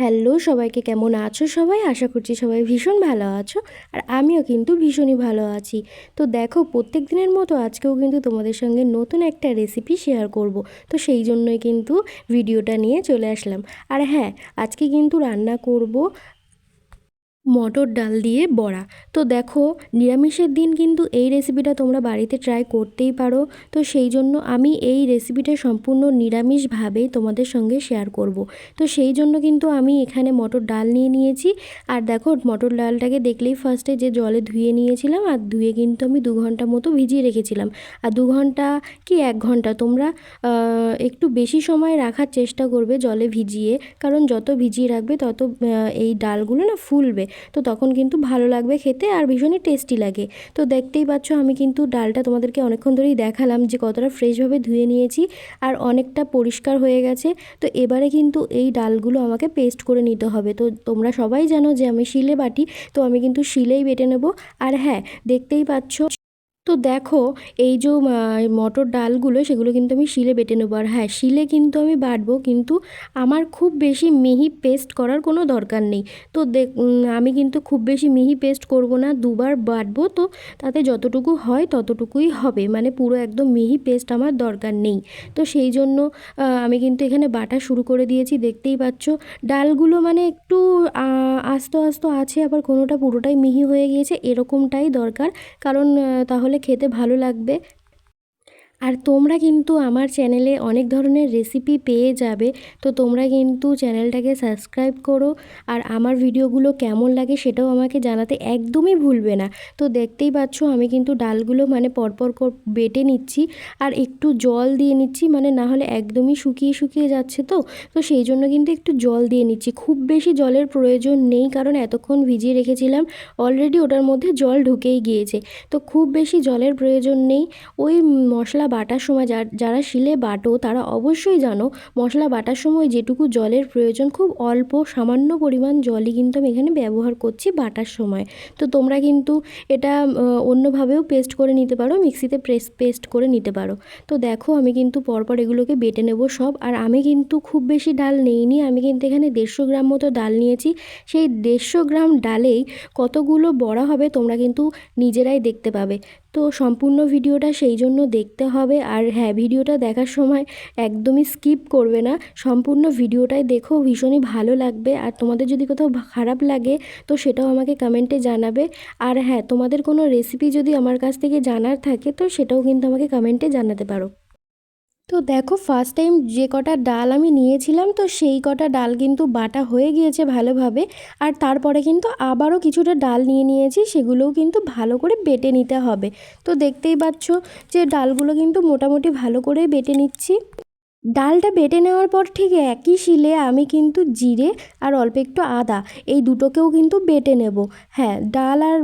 Hello সবাইকে, কেমন আছো সবাই? আশা করছি সবাই ভীষণ ভালো আছো। আর আমিও কিন্তু ভীষণই ভালো আছি। তো দেখো, প্রত্যেক দিনের মতো আজকেও কিন্তু তোমাদের সঙ্গে নতুন একটা রেসিপি শেয়ার করব। তো সেই জন্যই কিন্তু ভিডিওটা নিয়ে চলে আসলাম। আর হ্যাঁ, আজকে কিন্তু রান্না করব মটর ডাল দিয়ে বড়া। তো দেখো, নিরামিষের দিন কিন্তু এই রেসিপিটা তোমরা বাড়িতে ট্রাই করতেই পারো। তো সেই জন্য আমি এই রেসিপিটা সম্পূর্ণ নিরামিষভাবেই তোমাদের সঙ্গে শেয়ার করব। তো সেই জন্য কিন্তু আমি এখানে মটর ডাল নিয়ে নিয়েছি। আর দেখো, মটর ডালটাকে দেখলেই ফার্স্টে যে জলে ধুয়ে নিয়েছিলাম, আর ধুয়ে কিন্তু আমি 2 ঘন্টা মতো ভিজিয়ে রেখেছিলাম। আর 2 ঘন্টা কি 1 ঘন্টা তোমরা একটু বেশি সময় রাখার চেষ্টা করবে জলে ভিজিয়ে, কারণ যত ভিজিয়ে রাখবে তত এই ডালগুলো না ফুলবে। তো তখন কিন্তু ভালো লাগবে খেতে, আর ভীষণই টেস্টি লাগে। তো দেখতেই পাচ্ছ, আমি কিন্তু ডালটা তোমাদেরকে অনেকক্ষণ ধরেই দেখালাম যে কতটা ফ্রেশভাবে ধুয়ে নিয়েছি আর অনেকটা পরিষ্কার হয়ে গেছে। তো এবারে কিন্তু এই ডালগুলো আমাকে পেস্ট করে নিতে হবে। তো তোমরা সবাই জানো যে আমি শিলে বাটি, তো আমি কিন্তু শিলেই বেটে নেব। আর হ্যাঁ, দেখতেই পাচ্ছ। তো দেখো, এই যে মটর ডালগুলো সেগুলো কিন্তু আমি শিলে বেটে নেবো। আর হ্যাঁ, শিলে কিন্তু আমি বাটবো, কিন্তু আমার খুব বেশি মিহি পেস্ট করার কোনো দরকার নেই। তো আমি কিন্তু খুব বেশি মিহি পেস্ট করব না, দুবার বাটবো। তো তাতে যতটুকু হয় ততটুকুই হবে, মানে পুরো একদম মিহি পেস্ট আমার দরকার নেই। তো সেই জন্য আমি কিন্তু এখানে বাটা শুরু করে দিয়েছি। দেখতেই পাচ্ছ, ডালগুলো মানে একটু আস্ত আস্ত আছে, আবার কোনোটা পুরোটাই মিহি হয়ে গিয়েছে, এরকমটাই দরকার। কারণ তাহলে খেতে ভালো লাগবে। আর তোমরা কিন্তু আমার চ্যানেলে অনেক ধরনের রেসিপি পেয়ে যাবে। তো তোমরা কিন্তু চ্যানেলটাকে সাবস্ক্রাইব করো, আর আমার ভিডিওগুলো কেমন লাগে সেটাও আমাকে জানাতে একদমই ভুলবে না। তো দেখতেই পাচ্ছ, আমি কিন্তু ডালগুলো মানে পরপর বেটে নিচ্ছি, আর একটু জল দিয়ে নিচ্ছি, মানে না হলে একদমই শুকিয়ে শুকিয়ে যাচ্ছে। তো তো সেই জন্য কিন্তু একটু জল দিয়ে নিচ্ছি। খুব বেশি জলের প্রয়োজন নেই, কারণ এতক্ষণ ভিজিয়ে রেখেছিলাম, অলরেডি ওটার মধ্যে জল ঢুকেই গিয়েছে। তো খুব বেশি জলের প্রয়োজন নেই। ওই মশলা বাটার সময় যারা শিলে বাটো তারা অবশ্যই জানো, মশলা বাটার সময় যেটুকু জলের প্রয়োজন, খুব অল্প সামান্য পরিমাণ জলই কিন্তু আমি এখানে ব্যবহার করছি বাটার সময়। তো তোমরা কিন্তু এটা অন্যভাবেও পেস্ট করে নিতে পারো, মিক্সিতে পেস্ট করে নিতে পারো। তো দেখো, আমি কিন্তু পরপর এগুলোকে বেটে নেব সব। আর আমি কিন্তু খুব বেশি ডাল নেইনি, আমি কিন্তু এখানে 150 গ্রাম মতো ডাল নিয়েছি। সেই 150 গ্রাম ডালেই কতগুলো বড়া হবে তোমরা কিন্তু নিজেরাই দেখতে পাবে। তো সম্পূর্ণ ভিডিওটা সেই জন্য দেখতে হবে। আর হ্যাঁ, ভিডিওটা দেখার সময় একদমই স্কিপ করবে না, সম্পূর্ণ ভিডিওটাই দেখো, ভীষণই ভালো লাগবে। আর তোমাদের যদি কোথাও খারাপ লাগে তো সেটাও আমাকে কমেন্টে জানাবে। আর হ্যাঁ, তোমাদের কোনো রেসিপি যদি আমার কাছ থেকে জানার থাকে তো সেটাও কিন্তু আমাকে কমেন্টে জানাতে পারো। তো দেখো, ফার্স্ট টাইম যে কটা ডাল আমি নিয়েছিলাম, তো সেই কটা ডাল কিন্তু বাটা হয়ে গিয়েছে ভালোভাবে। আর তারপরে কিন্তু আবারও কিছুটা ডাল নিয়ে নিয়েছি, সেগুলোও কিন্তু ভালো করে বেটে নিতে হবে। তো দেখতেই পাচ্ছ যে ডালগুলো কিন্তু মোটামুটি ভালো করেই বেটে নিচ্ছি। ডালটা বেটে নেওয়ার পর ঠিক একই শিলে আমি কিন্তু জিরে আর অল্প একটু আদা, এই দুটোকেও কিন্তু বেটে নেব। হ্যাঁ, ডাল আর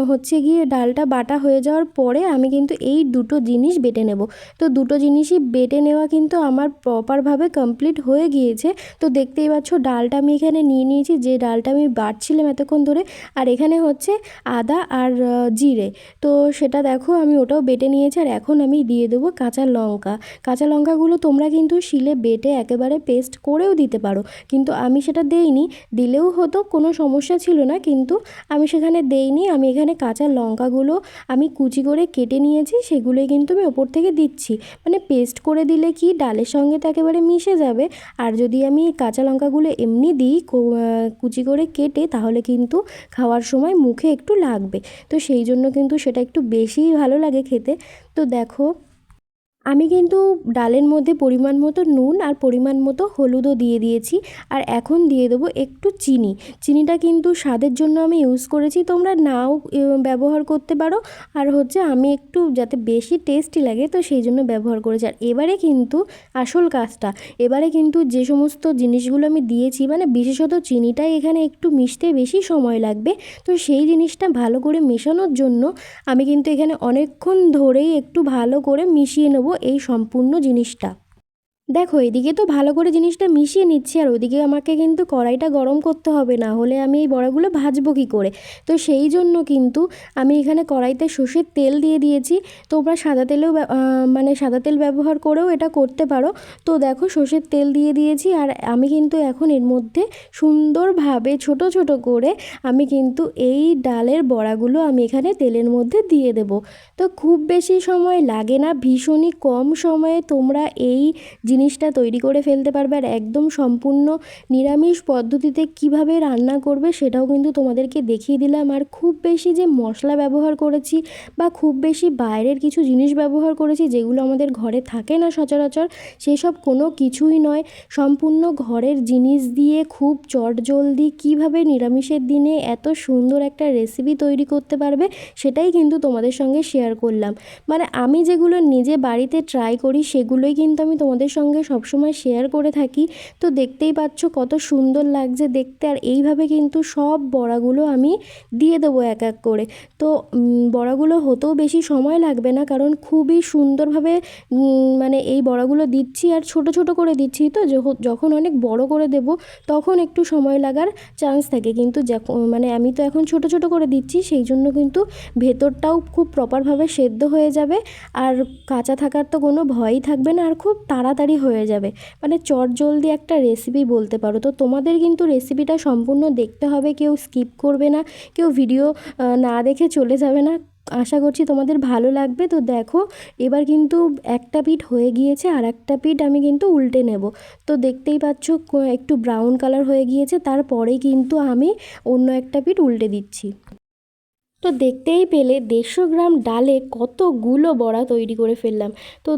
হচ্ছে গিয়ে ডালটা বাটা হয়ে যাওয়ার পরে আমি কিন্তু এই দুটো জিনিস বেটে নেব। তো দুটো জিনিসই বেটে নেওয়া কিন্তু আমার প্রপারভাবে কমপ্লিট হয়ে গিয়েছে। তো দেখতেই পাচ্ছ, ডালটা আমি এখানে নিয়ে নিয়েছি, যে ডালটা আমি বাটছিলাম এতক্ষণ ধরে। আর এখানে হচ্ছে আদা আর জিরে, তো সেটা দেখো আমি ওটাও বেটে নিয়েছি। আর এখন আমি দিয়ে দেবো কাঁচা লঙ্কা। কাঁচা লঙ্কাগুলো তোমরা কিন্তু শিলে বেটে একেবারে পেস্ট করেও দিতে পারো, কিন্তু আমি সেটা দেইনি। দিলেও হতো, কোনো সমস্যা ছিল না, কিন্তু আমি সেখানে দেইনি। আমি এখানে কাঁচা লঙ্কাগুলো আমি কুচি করে কেটে নিয়েছি, সেগুলোই কিন্তু আমি ওপর থেকে দিচ্ছি। মানে পেস্ট করে দিলে কি ডালের সঙ্গে তো একেবারে মিশে যাবে। আর যদি আমি কাঁচা লঙ্কাগুলো এমনি দিই কুচি করে কেটে, তাহলে কিন্তু খাওয়ার সময় মুখে একটু লাগবে। তো সেই জন্য কিন্তু সেটা একটু বেশিই ভালো লাগে খেতে। তো দেখো, আমি কিন্তু ডালের মধ্যে পরিমাণ মতো নুন আর পরিমাণ মতো হলুদও দিয়ে দিয়েছি। আর এখন দিয়ে দেবো একটু চিনি। চিনিটা কিন্তু স্বাদের জন্য আমি ইউজ করেছি, তোমরা নাও ব্যবহার করতে পারো। আর হচ্ছে আমি একটু যাতে বেশি টেস্টি লাগে, তো সেই জন্য ব্যবহার করেছি। আর এবারে কিন্তু আসল কাজটা, এবারে কিন্তু যে সমস্ত জিনিসগুলো আমি দিয়েছি, মানে বিশেষত চিনিটাই এখানে একটু মিশতে বেশি সময় লাগবে। তো সেই জিনিসটা ভালো করে মেশানোর জন্য আমি কিন্তু এখানে অনেকক্ষণ ধরেই একটু ভালো করে মিশিয়ে নেব এই সম্পূর্ণ জিনিসটা। দেখো এদিকে তো ভালো করে জিনিসটা মিশিয়ে নিচ্ছি, আর ওদিকে আমাকে কিন্তু কড়াইটা গরম করতে হবে, না হলে আমি এই বড়াগুলো ভাজবো কী করে। তো সেই জন্য কিন্তু আমি এখানে কড়াইতে সর্ষের তেল দিয়ে দিয়েছি। তোমরা সাদা তেলেও মানে সাদা তেল ব্যবহার করেও এটা করতে পারো। তো দেখো সর্ষের তেল দিয়ে দিয়েছি, আর আমি কিন্তু এখন এর মধ্যে সুন্দরভাবে ছোট ছোট করে আমি কিন্তু এই ডালের বড়াগুলো আমি এখানে তেলের মধ্যে দিয়ে দেব। তো খুব বেশি সময় লাগে না, ভীষণই কম সময়ে তোমরা এই জিনিসটা তৈরি করে ফেলতে পারবে। আর একদম সম্পূর্ণ নিরামিষ পদ্ধতিতে কিভাবে রান্না করবে সেটাও কিন্তু তোমাদেরকে দেখিয়ে দিলাম। আর খুব বেশি যে মশলা ব্যবহার করেছি বা খুব বেশি বাইরের কিছু জিনিস ব্যবহার করেছি যেগুলো আমাদের ঘরে থাকে না সচরাচর, সেসব কোনো কিছুই নয়। সম্পূর্ণ ঘরের জিনিস দিয়ে খুব চটজলদি কিভাবে নিরামিষের দিনে এত সুন্দর একটা রেসিপি তৈরি করতে পারবে সেটাই কিন্তু তোমাদের সঙ্গে শেয়ার করলাম। মানে আমি যেগুলো নিজে বাড়িতে ট্রাই করি সেগুলোই কিন্তু আমি তোমাদের সঙ্গে সবসময় শেয়ার করে থাকি। তো দেখতেই পাচ্ছ কত সুন্দর লাগছে দেখতে। আর এইভাবে কিন্তু সব বড়াগুলো আমি দিয়ে দেবো এক এক করে। তো বড়াগুলো হতেও বেশি সময় লাগবে না, কারণ খুবই সুন্দরভাবে মানে এই বড়াগুলো দিচ্ছি আর ছোট ছোট করে দিচ্ছি। তো যখন অনেক বড় করে দেব তখন একটু সময় লাগার চান্স থাকে, কিন্তু মানে আমি তো এখন ছোট ছোট করে দিচ্ছি, সেই জন্য কিন্তু ভেতরটাও খুব প্রপারভাবে সেদ্ধ হয়ে যাবে, আর কাঁচা থাকার তো কোনো ভয়ই থাকবে না, আর খুব তাড়াতাড়ি হয়ে যাবে। মানে চটজলদি একটা রেসিপি বলতে পারো। তো তোমাদের কিন্তু রেসিপিটা সম্পূর্ণ দেখতে হবে, কেউ স্কিপ করবে না, কেউ ভিডিও না দেখে চলে যাবে না। আশা করছি তোমাদের ভালো লাগবে। তো দেখো এবার কিন্তু একটা পিঠ হয়ে গিয়েছে, আর একটা পিঠ আমি কিন্তু উল্টে নেব। তো দেখতেই পাচ্ছ একটু ব্রাউন কালার হয়ে গিয়েছে, তারপরেই কিন্তু আমি অন্য একটা পিঠ উল্টে দিচ্ছি। তো দেখতেই পেলে 150 গ্রাম ডালে কতগুলো বড়া তৈরি করে ফেললাম। তো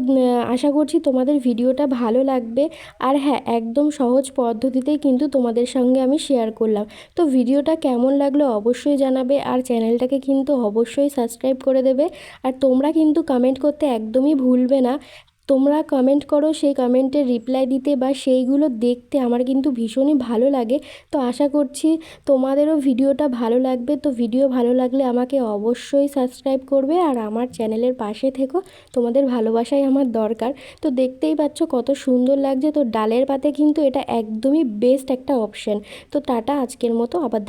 আশা করছি তোমাদের ভিডিওটা ভালো লাগবে। আর হ্যাঁ, একদম সহজ পদ্ধতিতেই কিন্তু তোমাদের সঙ্গে আমি শেয়ার করলাম। তো ভিডিওটা কেমন লাগলো অবশ্যই জানাবে, আর চ্যানেলটাকে কিন্তু অবশ্যই সাবস্ক্রাইব করে দেবে। আর তোমরা কিন্তু কমেন্ট করতে একদমই ভুলবে না। তোমরা কমেন্ট করো, সেই কমেন্টের রিপ্লাই দিতে বা সেইগুলো দেখতে আমার কিন্তু ভীষণই ভালো লাগে। তো আশা করছি তোমাদেরও ভিডিওটা ভালো লাগবে। তো ভিডিও ভালো লাগলে আমাকে অবশ্যই সাবস্ক্রাইব করবে, আর আমার চ্যানেলের পাশে থেকো। তোমাদের ভালোবাসাই আমার দরকার। তো দেখতেই পাচ্ছ কত সুন্দর লাগছে। তো ডালের পাতে কিন্তু এটা একদমই বেস্ট একটা অপশন। তো টাটা, আজকের মতো আবার